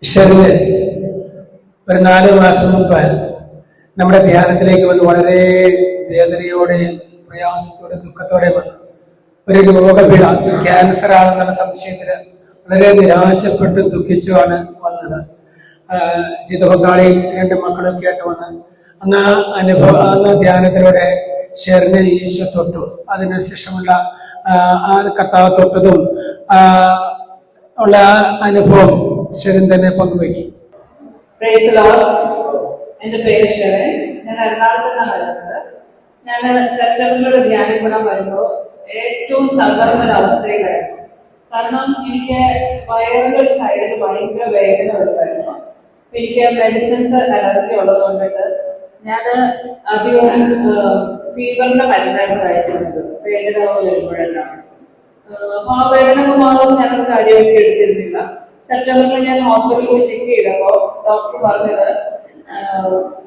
ഈശ്വരന് ഒരു 4 മാസം മുമ്പ് നമ്മുടെ ധ്യാനത്തിലേക്ക് വന്ന് വളരെ വേദനയോടെയും പ്രയാസത്തോടെയും ദുഃഖത്തോടെയും വന്നു. ഒരു രോഗപീഠ ക്യാൻസർ ആണെന്നുള്ള സംശയത്തിന് വളരെ നിരാശപ്പെട്ട് ദുഃഖിച്ചുമാണ് വന്നത്. ജീവിത പങ്കാളിയും 2 മക്കളൊക്കെ ആയിട്ട് വന്ന് അന്ന് ധ്യാനത്തിലൂടെ ഈശ്വരനെ ഈശോ തൊട്ടു. അതിനുശേഷമുള്ള ആ കർത്താവ് തൊട്ടതും ഉള്ള അനുഭവം ഈശ്വരൻ തന്നെ പങ്കുവയ്ക്കും. എന്റെ പേര് ഷെറിൻ. ഞാൻ എറണാകുളത്ത് നിന്നാണ് വരുന്നത്. ഞാൻ സെപ്റ്റംബറിലൂടെ ധ്യാനം കൂടാൻ വരുമ്പോൾ ഏറ്റവും തകർന്നൊരവസ്ഥയിലായിരുന്നു. കാരണം എനിക്ക് വയറിന്റെ ഒരു സൈഡിൽ ഭയങ്കര വേദന വരുമായിരുന്നു. എനിക്ക് മെഡിസിൻസ് അലർജി ഉള്ളത് കൊണ്ടിട്ട് ഞാൻ അധികം ഫീവറിന്റെ മരുന്നായിരുന്നു കഴിച്ചിരുന്നത്. വേദന വരുമ്പോഴെല്ലാം അപ്പൊ ആ വേദന മാറും ഞാനത് കാര്യമൊക്കെ എടുത്തിരുന്നില്ല. സെപ്റ്റംബറിൽ ഞാൻ ഹോസ്പിറ്റലിൽ പോയി ചെക്ക് ചെയ്തപ്പോൾ ഡോക്ടർ പറഞ്ഞത്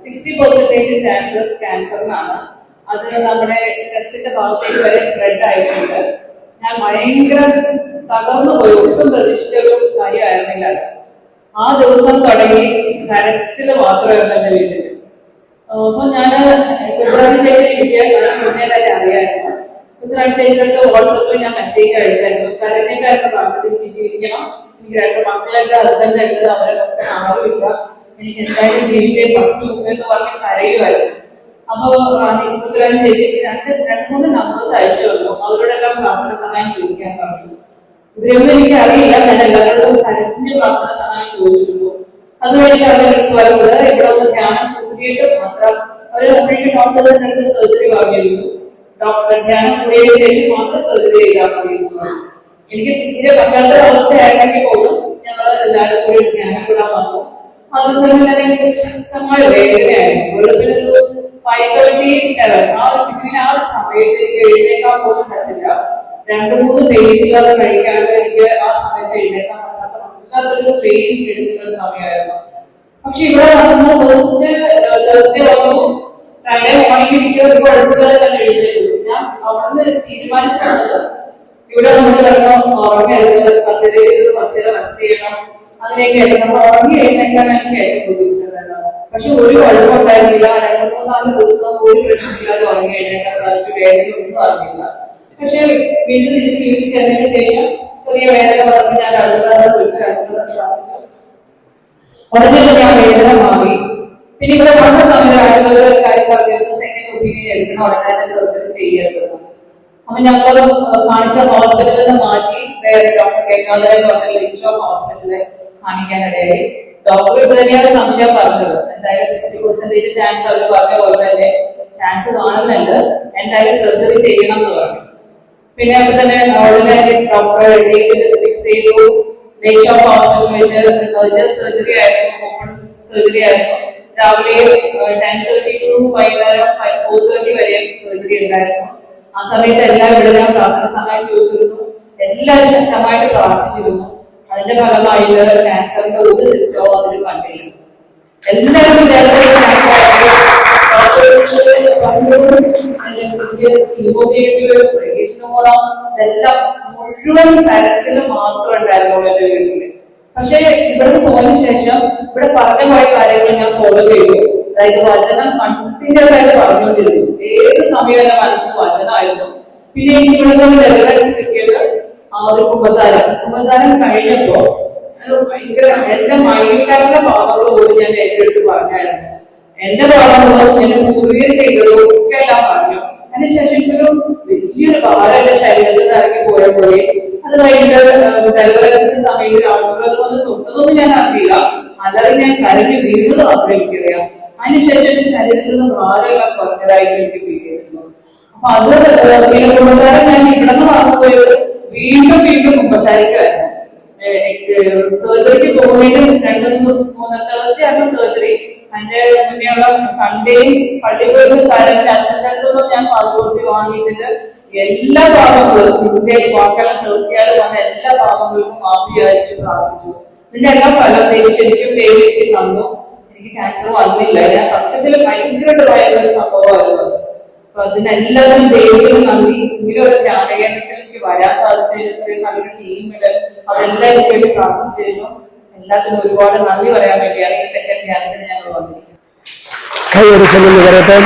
60% ചാൻസസ് ക്യാൻസറിനാണ്. അത് നമ്മുടെ ചെസ്റ്റിന്റെ ഭാഗത്തേക്ക് വരെ സ്പ്രെഡ് ആയിട്ടുണ്ട്. ഞാൻ ഭയങ്കര തകർന്നു പോയി. ഒട്ടും പ്രതീക്ഷിച്ചൊരു കാര്യമായിരുന്നില്ല. ആ ദിവസം തുടങ്ങി കരച്ചില് മാത്രമായിരുന്നു എന്റെ വീട്ടിൽ. അപ്പൊ ഞാൻ ഗുജറാത്തി ചേച്ചി എനിക്ക് മുന്നേ തന്നെ അറിയാമായിരുന്നു. ഗുജറാത്തി ചേച്ചിയുടെ വാട്സപ്പിൽ ഞാൻ മെസ്സേജ് അയച്ചായിരുന്നു. കരഞ്ഞിട്ടായിരുന്നു പറഞ്ഞത് എനിക്ക് ജീവിക്കണം, എനിക്ക് 2 മക്കളുണ്ട്, ഹസ്ബൻഡ് ഉണ്ട്, അവരൊക്കെ ആരുമില്ല, എനിക്ക് എന്തായാലും ജീവിച്ചേ പറ്റൂ എന്ന് പറഞ്ഞ് കരയുമായിരുന്നു. അപ്പൊ ഗുജറാത്തി ചേച്ചിക്ക് 2-3 നമ്പേഴ്സ് അയച്ചു വന്നു. അവരോടെല്ലാം പ്രാർത്ഥന സഹായം ചോദിക്കാൻ പറഞ്ഞു. ഇവരൊന്നും എനിക്ക് അറിയില്ല. ഞാൻ എല്ലാവരോടും കരഞ്ഞ് പ്രാർത്ഥന സഹായം ചോദിച്ചിരുന്നു. അത് കഴിഞ്ഞിട്ട് അവരെടുത്ത് വരുന്നത് ഇവിടെ ഒന്ന് ധ്യാനം കൂടിയിട്ട് മാത്രം അവർക്ക് ഡോക്ടേഴ്സിന്റെ അടുത്ത് സർജറി പറഞ്ഞിരുന്നു. ഡോക്ടർ ധ്യാനം കൂടിയതിനു ശേഷം മാത്രം സർജറി ചെയ്താൽ മതിയിരുന്നു. എനിക്ക് തീരെ പറ്റാത്ത അവസ്ഥയായിരുന്നെങ്കിൽ പോലും ഞങ്ങൾ എല്ലാവരും കൂടി ധ്യാനം കൂടാൻ വന്നു. ആ ദിവസം എനിക്ക് ശക്തമായ വേദനയായിരുന്നു. വെളുപ്പിനൊരു 5:37 ആ ഒരു സമയത്ത് എനിക്ക് എഴുന്നേക്കാൻ പോലും പറ്റില്ല. 2-3 പെയിനുകൾ കഴിക്കാണ്ട് എനിക്ക് ആ സമയത്ത് എഴുന്നേക്കാൻ പറ്റാത്ത വല്ലാത്തൊരു സ്ട്രെയിൻ എടുക്കുന്ന സമയമായിരുന്നു. പക്ഷെ ഇവിടെ വന്നു ഫസ്റ്റ് തേഴ്സ്ഡേ വന്നു. ഫ്രൈഡേ മോർണിംഗ് എനിക്ക് ഒരു കുഴപ്പമില്ലാതെ തന്നെ എഴുന്നേറ്റു. ഞാൻ അവിടുന്ന് തീരുമാനിച്ചത് ഇവിടെ നമ്മൾ പറഞ്ഞു ഉറങ്ങരുത്, കസേരയിൽ കുറച്ച് റെസ്റ്റ് ചെയ്യണം, അതിലേക്ക് എഴുതുമ്പോൾ ഉറങ്ങി എഴുന്നേക്കാൻ എനിക്ക് ഏറ്റവും ബുദ്ധിമുട്ടുണ്ടായിരുന്നു. പക്ഷെ ഒരു കുഴപ്പമുണ്ടായിരുന്നില്ല. 2-3-4 ദിവസം ഒരു പ്രശ്നമില്ലാതെ ഉറങ്ങി എഴുന്നേക്കാൻ സാധിച്ചു. വേദന ഒന്നും അറിഞ്ഞില്ല. പക്ഷെ വീണ്ടും തിരിച്ച് വീട്ടിൽ ചെന്നതിന് ശേഷം ചെറിയ വേദന പറഞ്ഞ് ഞാൻ അടുക്കള വിളിച്ച് പ്രാർത്ഥിച്ചു. ഉടനെ ഞാൻ വേദന മാറി. പിന്നെ ഇവിടെ വന്ന സമയത്ത് ആഴ്ചകളിൽ ഒരു കാര്യം പറഞ്ഞിരുന്നു, സെക്കൻഡ് ഒപ്പീനിയൻ എടുക്കണം, ഉടനെ തന്നെ സർജറി ചെയ്യരുത്. അപ്പൊ ഞങ്ങൾ കാണിച്ച ഹോസ്പിറ്റലിൽ നിന്ന് മാറ്റി വേറെ ഡോക്ടർ കേൾക്കാതെ ലിച്ചോ ഹോസ്പിറ്റലിൽ കാണിക്കാനിടയായി. ഡോക്ടർ ഇത് തന്നെയാണ് സംശയം പറഞ്ഞത്. എന്തായാലും 60% ചാൻസ് അവർ പറഞ്ഞ പോലെ തന്നെ ചാൻസ് കാണുന്നുണ്ട്, എന്തായാലും സർജറി ചെയ്യണം എന്ന് പറഞ്ഞു. പിന്നെ അപ്പൊ തന്നെ ഉടനെ ഡോക്ടർ ഡേറ്റ് ഫിക്സ് ചെയ്തു. ലേച്ചോ ഹോസ്പിറ്റലിൽ വെച്ച് എമർജൻസി സർജറി ആയിരുന്നു, ഓപ്പൺ സർജറി ആയിരുന്നു. രാവിലെ 10:30 to വൈകുന്നേരം 4:30 വരെ സർജറി ഉണ്ടായിരുന്നു. ആ സമയത്ത് എല്ലാവരും ഇവിടെ ഞാൻ പ്രാർത്ഥന സഹായം ചോദിച്ചിരുന്നു. എല്ലാവരും ശക്തമായിട്ട് പ്രാർത്ഥിച്ചിരുന്നു. അതിന്റെ ഫലമായിട്ട് ക്യാൻസറിന്റെ ഒരു സിംറ്റവും അതിൽ കണ്ടില്ല. എല്ലാവരും ഇതെല്ലാം മുഴുവൻ കരച്ചില് മാത്രം ഉണ്ടായിരുന്നുള്ളൂ എന്റെ വീട്ടില്. പക്ഷെ ഇവിടുന്ന് പോയതിനു ശേഷം ഇവിടെ പറഞ്ഞ കുറെ കാര്യങ്ങൾ ഞാൻ ഫോളോ ചെയ്തു. അതായത് വചനം കണ്ടിന്യൂസ് ആയിട്ട് പറഞ്ഞുകൊണ്ടിരുന്നു. ഏത് സമയം എന്റെ മനസ്സിൽ വചനമായിരുന്നു. പിന്നെ എനിക്ക് ഇവിടെ ഡെലിവറൻസ് കിട്ടിയത് ആ ഒരു കുമ്പസാരം കഴിഞ്ഞപ്പോ ഭയങ്കര എന്റെ മൈൻഡിലുള്ള ഭാവങ്ങൾ പോലും ഞാൻ ഏറ്റെടുത്ത് പറഞ്ഞായിരുന്നു. എന്റെ ഭാവങ്ങളും എന്റെ പൂർവീകർ ചെയ്തതും ഒക്കെ എല്ലാം പറഞ്ഞു. അതിനുശേഷം എനിക്കൊരു വലിയൊരു ഭാരം എന്റെ ശരീരത്തിൽ നിന്ന് ഇറങ്ങി പോയ പോലെ. അത് കഴിഞ്ഞിട്ട് ഡെലിവറൻസിന്റെ സമയത്ത് ആഴ്ചകളൊന്നും വന്ന് തൊട്ടതൊന്നും ഞാൻ അറിയില്ല. അല്ലാതെ ഞാൻ കരഞ്ഞ് വീഴുന്നത് മാത്രമേ എനിക്കറിയാം. അതിനുശേഷം എന്റെ ശരീരത്തിൽ നിന്ന് ഭാരമെല്ലാം കുറഞ്ഞതായിട്ട് എനിക്ക് ഫീൽ ചെയ്തിരുന്നു. അപ്പൊ അത് പിന്നെ കുമ്പസാരം ഞാൻ ഇവിടെ നിന്ന് പറഞ്ഞുപോയത് വീണ്ടും കുമ്പസാരിക്കായിരുന്നു. സർജറിക്ക് പോകുന്നതിന് 2-3 ദിവസത്തെ ആയിരുന്നു സർജറി. അതിന്റെ മുന്നേയുള്ള സൺഡേയും പള്ളി പോയി കാലത്ത് അച്ഛൻ്റെ അടുത്തൊന്നും ഞാൻ പാസ്പോർട്ട് വാങ്ങിച്ചിട്ട് എല്ലാ പാപങ്ങളും ചിന്തയും വാക്കെല്ലാം നിർത്തിയാലും വന്ന എല്ലാ പാപങ്ങൾക്കും മാപ്പ് വിചാരിച്ചു പ്രാർത്ഥിച്ചു. ഇതിന്റെ എല്ലാം ഫലം ശരിക്കും ദൈവത്തിൽ തന്നു. എനിക്ക് ക്യാൻസർ വന്നില്ല. ഞാൻ സത്യത്തിൽ ഭയങ്കരമായിട്ടുള്ള ഒരു സംഭവമായിരുന്നു. അപ്പൊ അതിനെല്ലാവരും ദൈവത്തിന് നന്ദി. ഇങ്ങനെ ഒരു ധ്യാനകേന്ദ്രത്തിൽ എനിക്ക് വരാൻ സാധിച്ചതിന് നല്ലൊരു ടീമില് അവരെല്ലാവരും വേണ്ടി പ്രാർത്ഥിച്ചിരുന്നു. എല്ലാത്തിനും ഒരുപാട് നന്ദി പറയാൻ വേണ്ടിയാണ് ഈ സെക്കൻഡ് ധ്യാനത്തിന് ഞങ്ങൾ വന്നിരിക്കുന്നത്. കൈയടിച്ചെന്ന് പറയട്ടെ.